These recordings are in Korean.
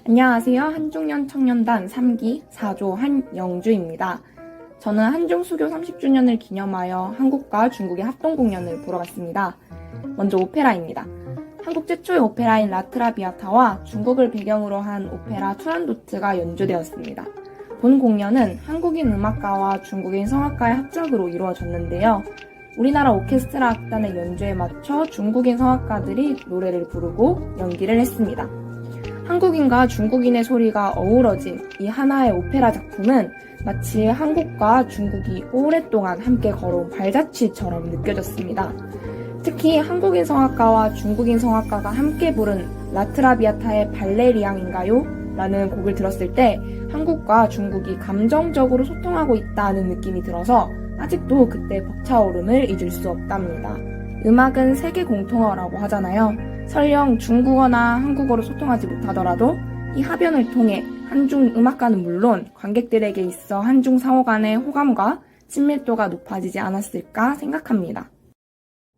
안녕하세요. 한중년 청년단 3기 4조 한영주입니다. 저는 한중수교 30주년을 기념하여 한국과 중국의 합동공연을 보러 갔습니다. 먼저 오페라입니다. 한국 최초의 오페라인 라트라비아타와 중국을 배경으로 한 오페라 투란도트가 연주되었습니다. 본 공연은 한국인 음악가와 중국인 성악가의 합작으로 이루어졌는데요. 우리나라 오케스트라 악단의 연주에 맞춰 중국인 성악가들이 노래를 부르고 연기를 했습니다. 한국인과 중국인의 소리가 어우러진 이 하나의 오페라 작품은 마치 한국과 중국이 오랫동안 함께 걸어온 발자취처럼 느껴졌습니다. 특히 한국인 성악가와 중국인 성악가가 함께 부른 라트라비아타의 발레리앙인가요? 라는 곡을 들었을 때 한국과 중국이 감정적으로 소통하고 있다는 느낌이 들어서 아직도 그때 벅차오름을 잊을 수 없답니다. 음악은 세계 공통어라고 하잖아요. 설령 중국어나 한국어로 소통하지 못하더라도 이 합연을 통해 한중 음악가는 물론 관객들에게 있어 한중 상호 간의 호감과 친밀도가 높아지지 않았을까 생각합니다.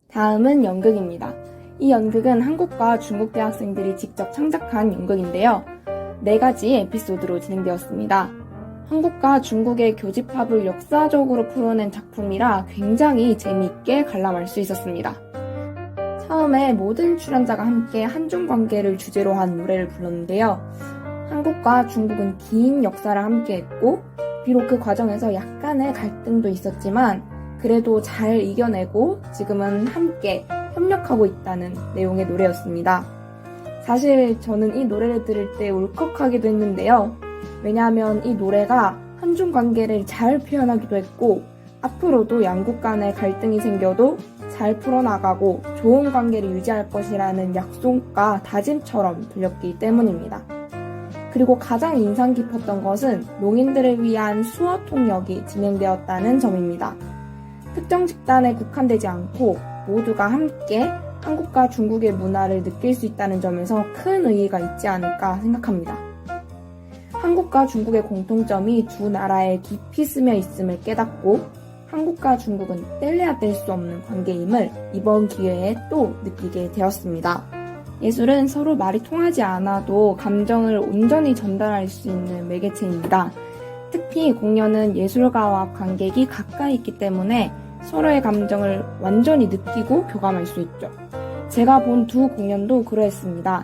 다음은 연극입니다. 이 연극은 한국과 중국 대학생들이 직접 창작한 연극인데요. 4가지 에피소드로 진행되었습니다. 한국과 중국의 교집합을 역사적으로 풀어낸 작품이라 굉장히 재미있게 관람할 수 있었습니다. 처음에 모든 출연자가 함께 한중 관계를 주제로 한 노래를 불렀는데요. 한국과 중국은 긴 역사를 함께 했고 비록 그 과정에서 약간의 갈등도 있었지만 그래도 잘 이겨내고 지금은 함께 협력하고 있다는 내용의 노래였습니다. 사실 저는 이 노래를 들을 때 울컥하기도 했는데요. 왜냐하면 이 노래가 한중 관계를 잘 표현하기도 했고 앞으로도 양국 간의 갈등이 생겨도 잘 풀어나가고 좋은 관계를 유지할 것이라는 약속과 다짐처럼 들렸기 때문입니다. 그리고 가장 인상 깊었던 것은 농인들을 위한 수어 통역이 진행되었다는 점입니다. 특정 집단에 국한되지 않고 모두가 함께 한국과 중국의 문화를 느낄 수 있다는 점에서 큰 의의가 있지 않을까 생각합니다. 한국과 중국의 공통점이 두 나라에 깊이 스며 있음을 깨닫고 한국과 중국은 뗄래야 뗄 수 없는 관계임을 이번 기회에 또 느끼게 되었습니다. 예술은 서로 말이 통하지 않아도 감정을 온전히 전달할 수 있는 매개체입니다. 특히 공연은 예술가와 관객이 가까이 있기 때문에 서로의 감정을 완전히 느끼고 교감할 수 있죠. 제가 본 두 공연도 그러했습니다.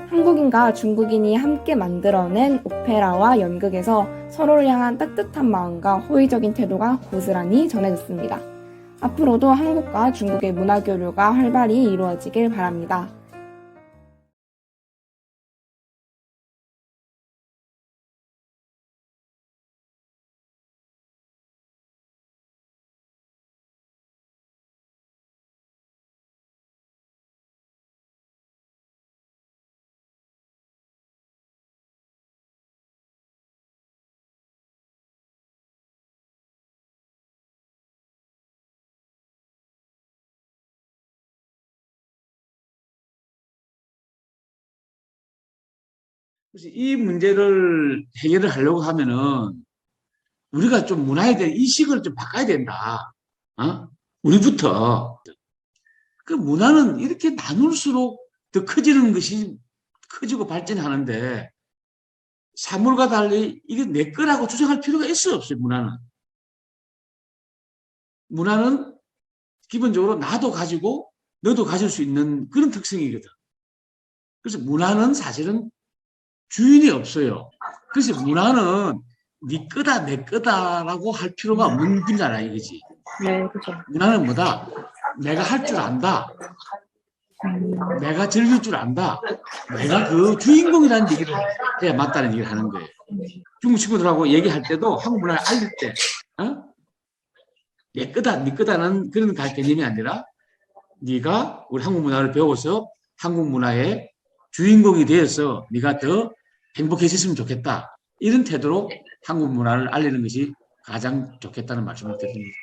한국인과 중국인이 함께 만들어낸 오페라와 연극에서 서로를 향한 따뜻한 마음과 호의적인 태도가 고스란히 전해졌습니다. 앞으로도 한국과 중국의 문화교류가 활발히 이루어지길 바랍니다. 그래서 이 문제를 해결을 하려고 하면은 우리가 좀 문화에 대한 인식을 좀 바꿔야 된다. 어? 우리부터. 그 문화는 이렇게 나눌수록 더 커지는 것이 커지고 발전하는데 사물과 달리 이게 내 거라고 주장할 필요가 있어 없어요, 문화는. 문화는 기본적으로 나도 가지고 너도 가질 수 있는 그런 특성이거든. 그래서 문화는 사실은 주인이 없어요. 그래서 문화는 네 거다 내 거다라고 할 필요가 없는 분야라 이거지. 네, 그죠. 문화는 뭐다? 내가 할 줄 안다. 내가 즐길 줄 안다. 내가 그 주인공이라는 얘기를 해야 맞다는 얘기를 하는 거예요. 중국 친구들하고 얘기할 때도 한국 문화를 알릴 때, 어? 내 거다, 네 거다는 그런 개념이 아니라 네가 우리 한국 문화를 배워서 한국 문화의 주인공이 되어서 네가 더 행복해졌으면 좋겠다. 이런 태도로 한국 문화를 알리는 것이 가장 좋겠다는 말씀을 드립니다.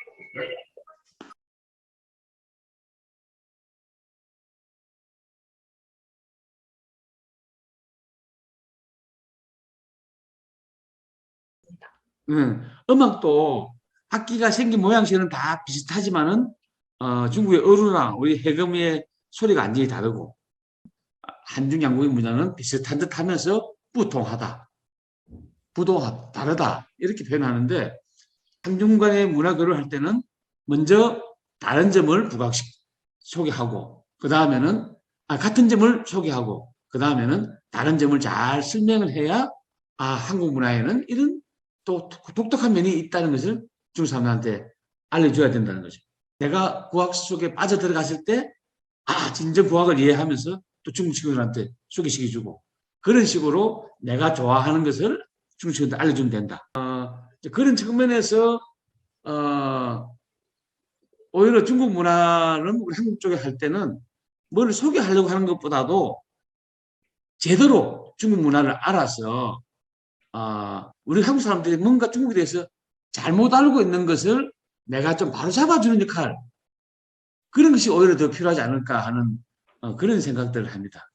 음악도 악기가 생긴 모양새는 다 비슷하지만은 중국의 어루나 우리 해금의 소리가 완전히 다르고 한중 양국의 문화는 비슷한 듯 하면서 부통하다, 부동하다, 다르다 이렇게 표현하는데 한중 간의 문화 교류를 할 때는 먼저 다른 점을 소개하고 그 다음에는 같은 점을 소개하고 그 다음에는 다른 점을 잘 설명을 해야 한국 문화에는 이런 또 독특한 면이 있다는 것을 중국 사람들한테 알려줘야 된다는 거죠. 내가 국악 속에 빠져들어갔을 때 진정 국악을 이해하면서 또 중국 친구들한테 소개시켜주고 그런 식으로 내가 좋아하는 것을 중국 친구들한테 알려주면 된다. 그런 측면에서 오히려 중국 문화는 우리 한국 쪽에 할 때는 뭘 소개하려고 하는 것보다도 제대로 중국 문화를 알아서 우리 한국 사람들이 뭔가 중국에 대해서 잘못 알고 있는 것을 내가 좀 바로 잡아주는 역할 그런 것이 오히려 더 필요하지 않을까 하는 그런 생각들을 합니다.